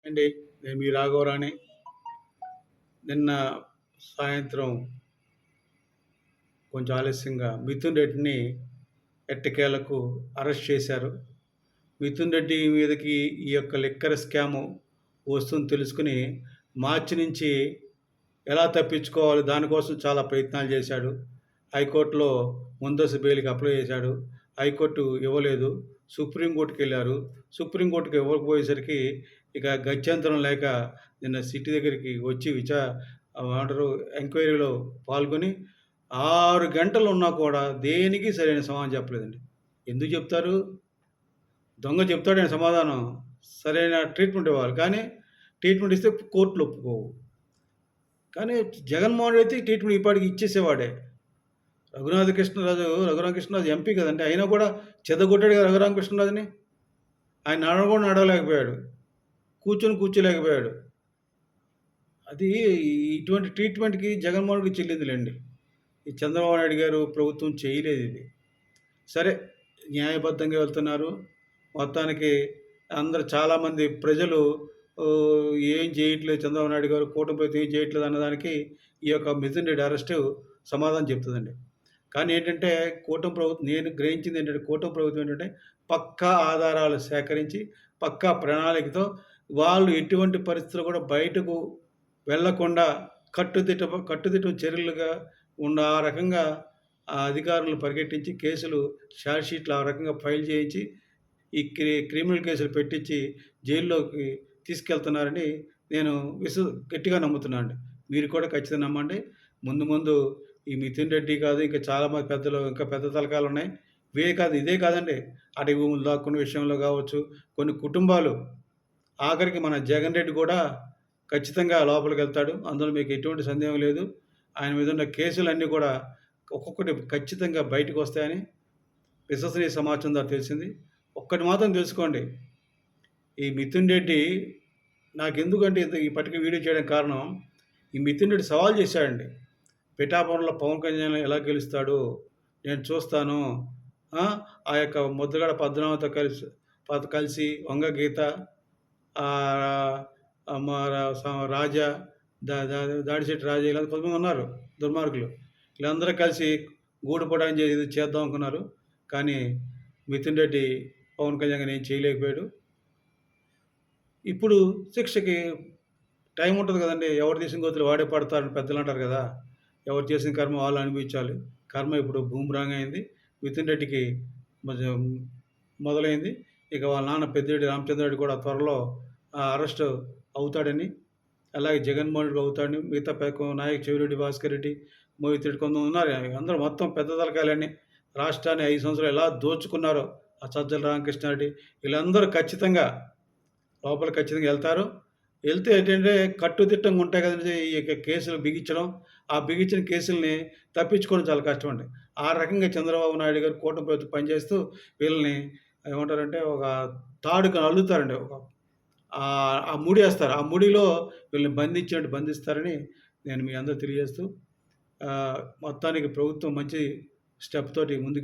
అండి. నేను మీ రాఘవరావుని. నిన్న సాయంత్రం కొంచెం ఆలస్యంగా మిథున్ రెడ్డిని ఎట్టకేలకు అరెస్ట్ చేశారు. మిథున్ రెడ్డి మీదకి ఈ యొక్క లిక్కర్ స్కాము వస్తుందని తెలుసుకొని మార్చి నుంచి ఎలా తప్పించుకోవాలి దానికోసం చాలా ప్రయత్నాలు చేశాడు. హైకోర్టులో ముందస్తు బెయిల్‌కి అప్లై చేశాడు. హైకోర్టు ఇవ్వలేదు. సుప్రీంకోర్టుకెళ్లారు. సుప్రీంకోర్టుకి ఇవ్వకపోయేసరికి ఇక గత్యంతరం లేక నిన్న సిటీ దగ్గరికి వచ్చి ఏమంటారు ఎంక్వైరీలో పాల్గొని 6 గంటలు ఉన్నా కూడా దేనికి సరైన సమాధానం చెప్పలేదండి. ఎందుకు చెప్తారు? దొంగ చెప్తాడేంటి సమాధానం? సరైన ట్రీట్మెంట్ ఇవ్వాలి. కానీ ట్రీట్మెంట్ ఇస్తే కోర్టులు ఒప్పుకోవు. కానీ జగన్మోహన్ రెడ్డి అయితే ట్రీట్మెంట్ ఈ పాటికి ఇచ్చేసేవాడే. రఘురామకృష్ణరాజు ఎంపీ కదండీ! అయినా కూడా చెదగొట్టాడు కదా రఘురామకృష్ణరాజుని. ఆయన నడవను కూడా నడవలేకపోయాడు. కూర్చోలేకపోయాడు. అది ఇటువంటి ట్రీట్మెంట్‌కి జగన్మోహన్ రెడ్డికి చెల్లిందిలెండి. ఈ చంద్రబాబు నాయుడు గారు ప్రభుత్వం చేయలేదు ఇది. సరే న్యాయబద్ధంగా వెళ్తున్నారు. మొత్తానికి అందరూ చాలామంది ప్రజలు ఏం చేయట్లేదు చంద్రబాబు నాయుడు గారు, కూటమి ప్రభుత్వం ఏం చేయట్లేదు అన్నదానికి ఈ యొక్క మిథున్ రెడ్డి అరెస్టు సమాధానం చెప్తుందండి. కానీ ఏంటంటే నేను గ్రహించింది ఏంటంటే కూటమి ప్రభుత్వం ఏంటంటే పక్కా ఆధారాలు సేకరించి, పక్కా ప్రణాళికతో వాళ్ళు ఎటువంటి పరిస్థితుల్లో కూడా బయటకు వెళ్ళకుండా కట్టుదిట్టం చర్యలుగా ఆ రకంగా ఆ అధికారులను పరిగెట్టించి కేసులు ఛార్జ్ షీట్లు ఆ రకంగా ఫైల్ చేయించి ఈ క్రిమినల్ కేసులు పెట్టించి జైల్లోకి తీసుకెళ్తున్నారని నేను గట్టిగా నమ్ముతున్నానండి. మీరు కూడా ఖచ్చితంగా నమ్మండి. ముందు ఈ మిథున్ రెడ్డి కాదు ఇంకా చాలామంది ఇంకా పెద్ద తలకాలు ఉన్నాయి. ఇదే కాదండి. అటవీ భూములు దాక్కునే విషయంలో కావచ్చు, కొన్ని కుటుంబాలు ఆఖరికి మన జగన్ రెడ్డి కూడా ఖచ్చితంగా లోపలికెళ్తాడు. అందులో మీకు ఎటువంటి సందేహం లేదు. ఆయన మీద ఉన్న కేసులన్నీ కూడా ఒక్కొక్కటి ఖచ్చితంగా బయటకొస్తాయని విశ్వసనీయ సమాచారం ద్వారా తెలిసింది. ఒక్కటి మాత్రం తెలుసుకోండి. ఈ మిథున్ రెడ్డి నాకెందుకంటే ఈ పర్టిక్యులర్ వీడియో చేయడానికి కారణం, ఈ మిథున్ రెడ్డి సవాల్ చేశాడండి. పిఠాపురంలో పవన్ కళ్యాణ్ ఎలా గెలుస్తాడు నేను చూస్తాను. ఆ యొక్క ముద్రగడ పద్మనాభంతో కలిసి వంగ గీత, రాజా, దాడిశెట్టి రాజా ఇలా కొంతమంది ఉన్నారు దుర్మార్గులు. వీళ్ళందరూ కలిసి గూడుపటాన్ని ఇది చేద్దాం అనుకున్నారు. కానీ మిథున్ రెడ్డి పవన్ కళ్యాణ్ ఏం చేయలేకపోయాడు. ఇప్పుడు శిక్షకి టైం ఉంటుంది కదండి. ఎవరు తీసిన గోతులు వాడే పడతారని పెద్దలు అంటారు కదా. ఎవరు చేసిన కర్మ వాళ్ళు అనుభవించాలి. కర్మ ఇప్పుడు బూమ్రాంగ్ అయింది. మిథున్ రెడ్డికి మొదలైంది. ఇక వాళ్ళ నాన్న పెద్దిరెడ్డి రామచంద్రారెడ్డి కూడా త్వరలో అరెస్ట్ అవుతాడని, అలాగే జగన్మోహన్ రెడ్డి అవుతాడని, మిగతా నాయక్ చెవిరెడ్డి భాస్కర్ రెడ్డి, మోహిత్ రెడ్డి కొంతమంది ఉన్నారు. అందరూ మొత్తం పెద్ద తలకాయలని రాష్ట్రాన్ని 5 సంవత్సరాలు ఎలా దోచుకున్నారో ఆ సజ్జల రామకృష్ణారెడ్డి వీళ్ళందరూ ఖచ్చితంగా వెళ్తారు. వెళ్తే ఏంటంటే కట్టుదిట్టంగా ఉంటాయి కదండి ఈ యొక్క కేసులు బిగించడం. ఆ బిగించిన కేసుల్ని తప్పించుకోవడం చాలా కష్టం అండి. ఆ రకంగా చంద్రబాబు నాయుడు గారు కూటమి ప్రభుత్వం పనిచేస్తూ వీళ్ళని ఏమంటారంటే ఒక తాడుకు అల్లుతారండి. ఆ ముడేస్తారు. ఆ ముడిలో వీళ్ళని బంధిస్తారని నేను మీ అందరూ తెలియజేస్తూ మొత్తానికి ప్రభుత్వం మంచి స్టెప్ తోటి ముందుకు